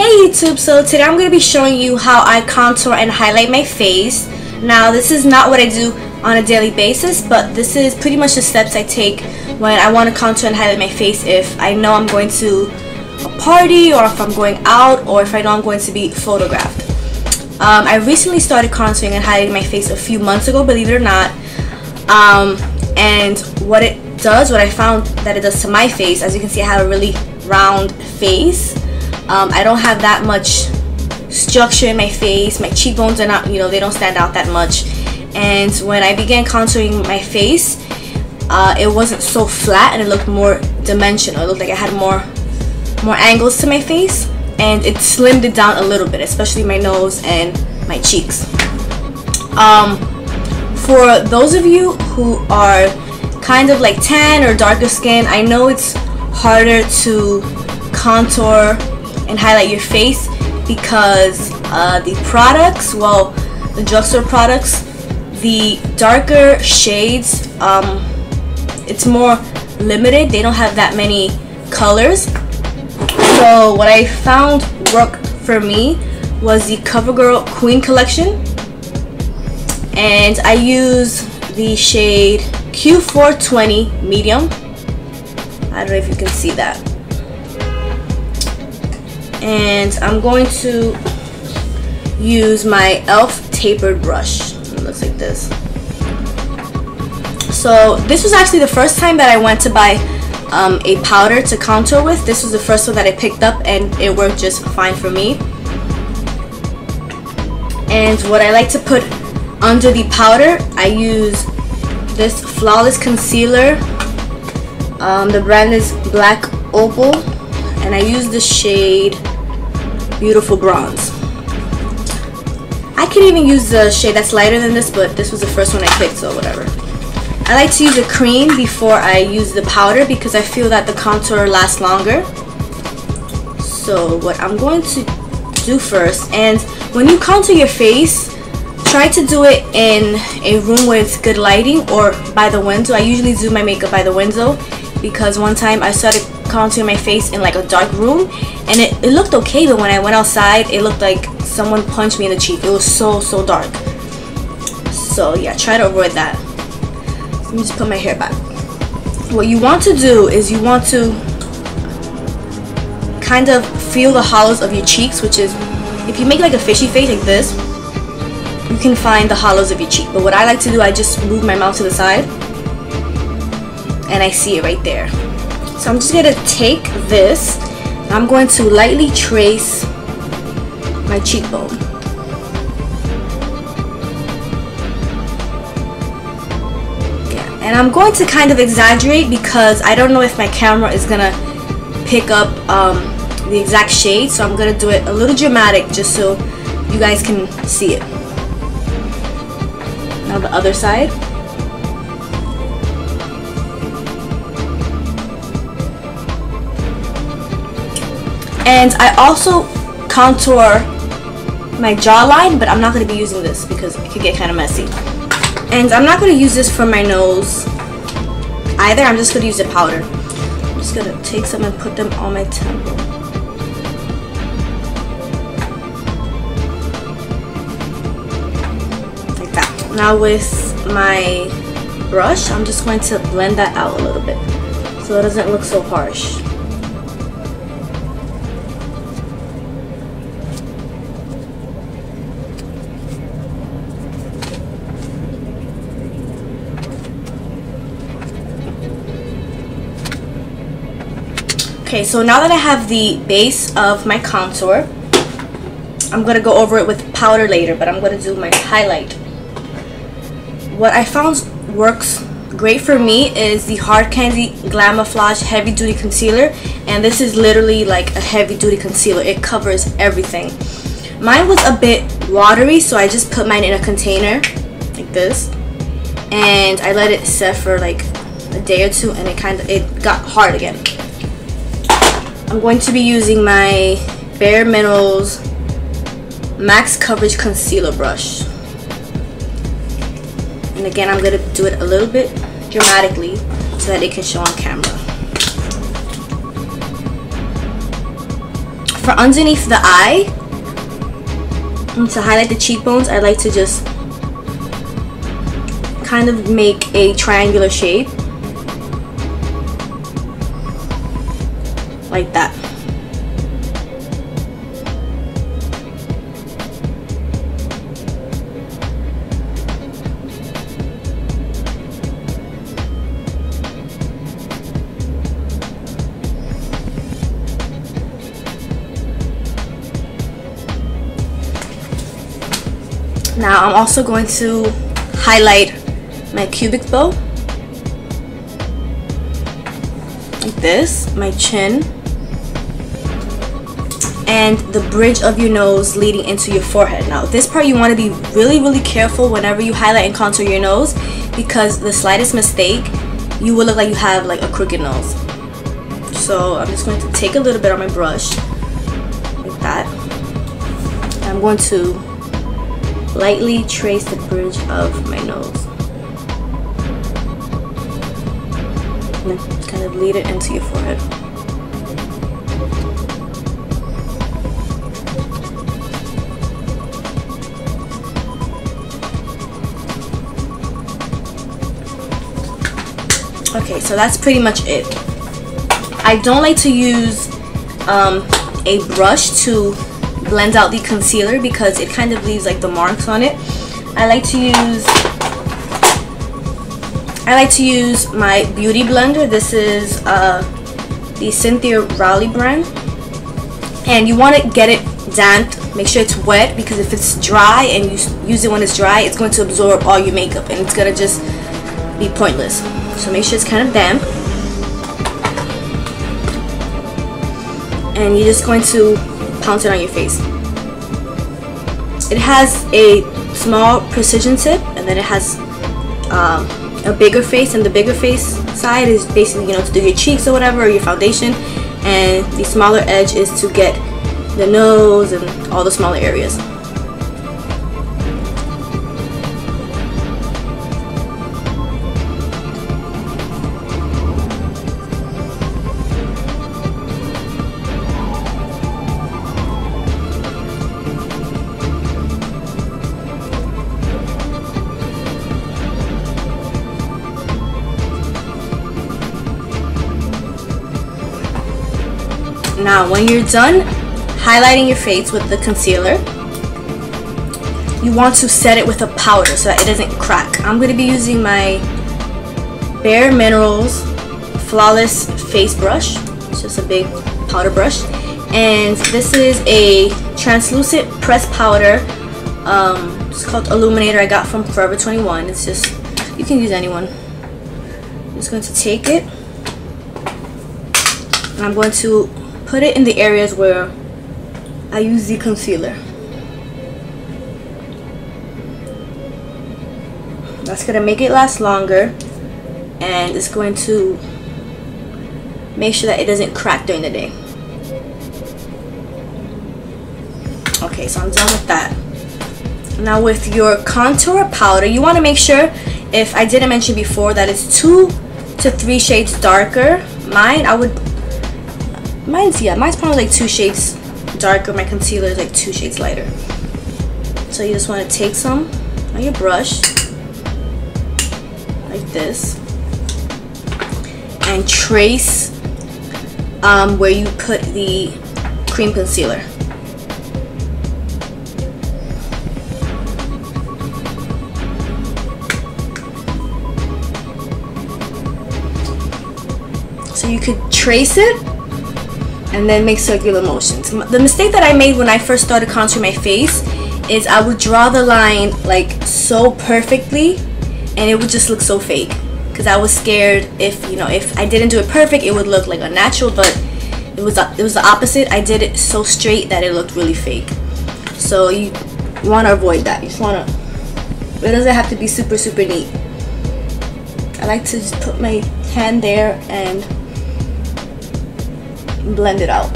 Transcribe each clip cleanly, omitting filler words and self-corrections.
Hey YouTube, so today I'm going to be showing you how I contour and highlight my face. Now this is not what I do on a daily basis, but this is pretty much the steps I take when I want to contour and highlight my face if I know I'm going to a party, or if I'm going out, or if I know I'm going to be photographed. I recently started contouring and highlighting my face a few months ago, believe it or not. And what I found that it does to my face, as you can see, I have a really round face. I don't have that much structure in my face. My cheekbones are not, they don't stand out that much. And when I began contouring my face, it wasn't so flat and it looked more dimensional. It looked like I had more angles to my face, and it slimmed it down a little bit, especially my nose and my cheeks. For those of you who are kind of like tan or darker skin, I know it's harder to contour and highlight your face because the products, well, the drugstore products, the darker shades, it's more limited. They don't have that many colors. So what I found worked for me was the Covergirl Queen collection, and I use the shade Q420 medium. I don't know if you can see that. And I'm going to use my e.l.f. tapered brush. It looks like this. So this was actually the first time that I went to buy a powder to contour with. This was the first one that I picked up, and it worked just fine for me. And what I like to put under the powder, I use this Flawless Concealer. The brand is Black Opal, and I use the shade Beautiful Bronze. I could even use the shade that's lighter than this, but this was the first one I picked, so whatever. I like to use a cream before I use the powder because I feel that the contour lasts longer. So what I'm going to do first, and when you contour your face, try to do it in a room with good lighting or by the window. I usually do my makeup by the window because one time I started contouring my face in like a dark room, and it looked okay, but when I went outside, it looked like someone punched me in the cheek. It was so dark. So yeah, try to avoid that. Let me just put my hair back. What you want to do is you want to kind of feel the hollows of your cheeks, which is, if you make like a fishy face like this, you can find the hollows of your cheek. But what I like to do, I just move my mouth to the side and I see it right there. So I'm just going to take this, and I'm going to lightly trace my cheekbone. Yeah, and I'm going to kind of exaggerate because I don't know if my camera is going to pick up the exact shade, so I'm going to do it a little dramatic just so you guys can see it. Now the other side. And I also contour my jawline, but I'm not going to be using this because it could get kind of messy. And I'm not going to use this for my nose either. I'm just going to use the powder. I'm just going to take some and put them on my temple. Like that. Now with my brush, I'm just going to blend that out a little bit so it doesn't look so harsh. Okay, so now that I have the base of my contour, I'm going to go over it with powder later, but I'm going to do my highlight. What I found works great for me is the Hard Candy Glamoflauge Heavy Duty Concealer, and this is literally like a heavy duty concealer. It covers everything. Mine was a bit watery, so I just put mine in a container like this, and I let it set for like a day or two, and it got hard again. I'm going to be using my Bare Minerals Max Coverage Concealer Brush. And again, I'm going to do it a little bit dramatically so that it can show on camera. for underneath the eye, and to highlight the cheekbones, I like to just kind of make a triangular shape like that. Now I'm also going to highlight my cubic bow like this, my chin, and the bridge of your nose leading into your forehead. Now this part you want to be really careful whenever you highlight and contour your nose, because the slightest mistake you will look like you have like a crooked nose. So I'm just going to take a little bit on my brush like that. I'm going to lightly trace the bridge of my nose and then kind of lead it into your forehead. Okay, so that's pretty much it. I don't like to use a brush to blend out the concealer because it kind of leaves like the marks on it. I like to use my beauty blender. This is the Cynthia Rowley brand, and you want to get it damped. Make sure it's wet, because if it's dry and you use it when it's dry, it's going to absorb all your makeup and it's gonna just be pointless. So make sure it's kind of damp, and you're just going to pounce it on your face. It has a small precision tip, and then it has a bigger face, and the bigger face side is basically, you know, to do your cheeks or whatever, or your foundation, and the smaller edge is to get the nose and all the smaller areas. Now when you're done highlighting your face with the concealer, you want to set it with a powder so that it doesn't crack. I'm going to be using my Bare Minerals Flawless Face Brush. It's just a big powder brush, and this is a translucent pressed powder. It's called Illuminator. I got from Forever 21. It's just, you can use anyone. I'm just going to take it, and I'm going to put it in the areas where I use the concealer. That's gonna make it last longer, and it's going to make sure that it doesn't crack during the day. Okay, so I'm done with that. Now with your contour powder, you want to make sure, if I didn't mention before, that it's 2 to 3 shades darker. Mine's probably like 2 shades darker. My concealer is like 2 shades lighter. So you just want to take some on your brush like this and trace where you put the cream concealer. So you could trace it and then make circular motions. The mistake that I made when I first started contouring my face is I would draw the line like so perfectly, and it would just look so fake, because I was scared if I didn't do it perfect, it would look like unnatural. But it was the opposite. I did it so straight that it looked really fake. So you want to avoid that. You just want to, it doesn't have to be super neat. I like to just put my hand there and blend it out.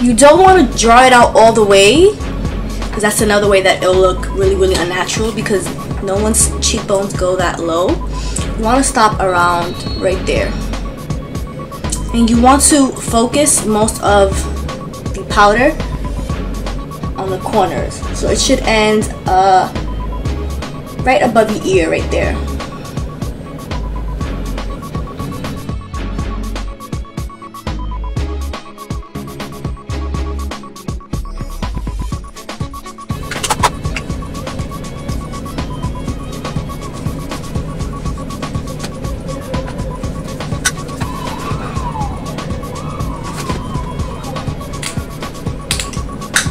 You don't want to draw it out all the way, because that's another way that it'll look really unnatural, because no one's cheekbones go that low. You want to stop around right there. And you want to focus most of the powder on the corners. So it should end right above your ear right there.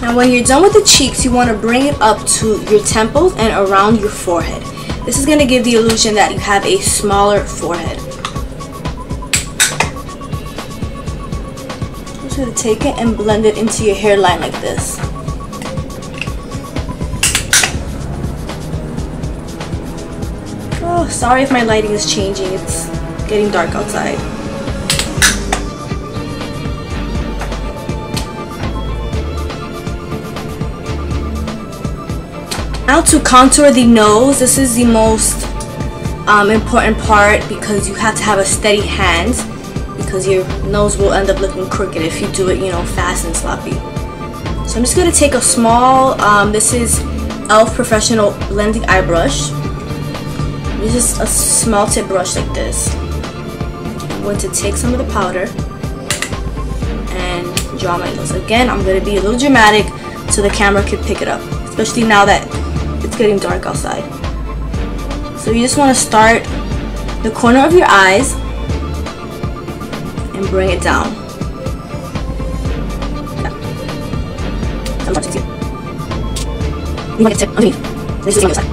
Now when you're done with the cheeks, you want to bring it up to your temples and around your forehead. This is going to give the illusion that you have a smaller forehead. I'm just going to take it and blend it into your hairline like this. Oh, sorry if my lighting is changing. It's getting dark outside. Now to contour the nose, this is the most important part because you have to have a steady hand because your nose will end up looking crooked if you do it, you know, fast and sloppy. So I'm just going to take a small, this is e.l.f. Professional Blending Eye Brush. This is a small tip brush like this. I'm going to take some of the powder and draw my nose. Again, I'm going to be a little dramatic so the camera can pick it up, especially now that it's getting dark outside. So you just want to start the corner of your eyes and bring it down. You want to tip underneath. This is on the side.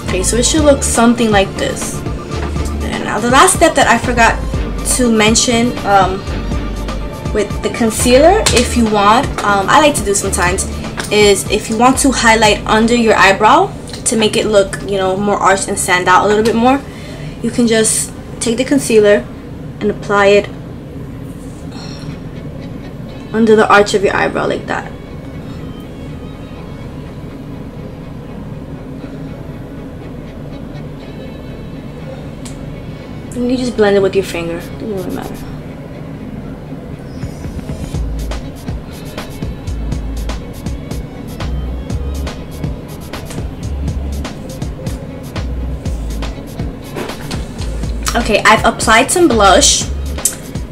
Okay, so it should look something like this. And now the last step that I forgot to mention with the concealer, if you want, I like to do sometimes, is if you want to highlight under your eyebrow to make it look, you know, more arched and stand out a little bit more, you can just take the concealer and apply it under the arch of your eyebrow like that. And you just blend it with your finger, it doesn't really matter. Okay, I've applied some blush.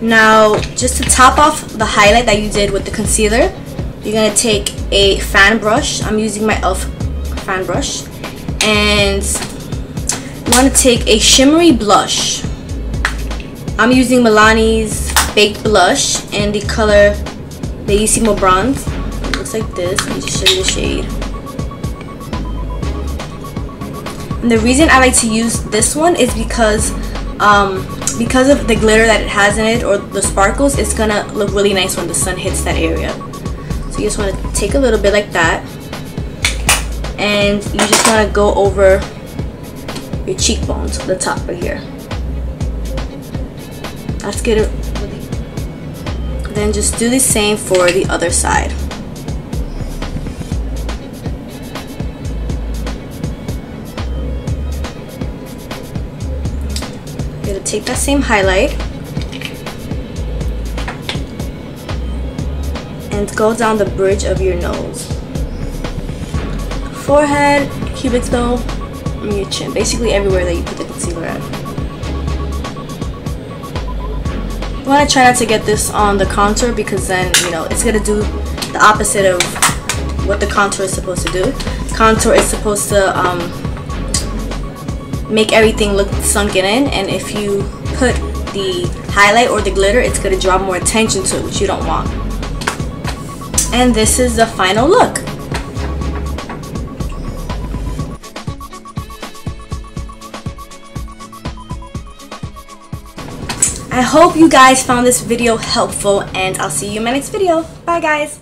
Now, just to top off the highlight that you did with the concealer, you're going to take a fan brush. I'm using my e.l.f. fan brush. And you want to take a shimmery blush. I'm using Milani's Baked Blush in the color Bellissimo Bronze. It looks like this. Let me just show you the shade. And the reason I like to use this one is because of the glitter that it has in it, or the sparkles, it's gonna look really nice when the sun hits that area. So you just want to take a little bit like that, and you just want to go over your cheekbones, the top right here. Let's get it. Then just do the same for the other side. Take that same highlight and go down the bridge of your nose, forehead, cupid's bow, and your chin. Basically everywhere that you put the concealer at. You want to try not to get this on the contour because then, you know, it's going to do the opposite of what the contour is supposed to do. Contour is supposed to make everything look sunken in, and if you put the highlight or the glitter, it's going to draw more attention to it, which you don't want. And this is the final look. I hope you guys found this video helpful, and I'll see you in my next video. Bye guys.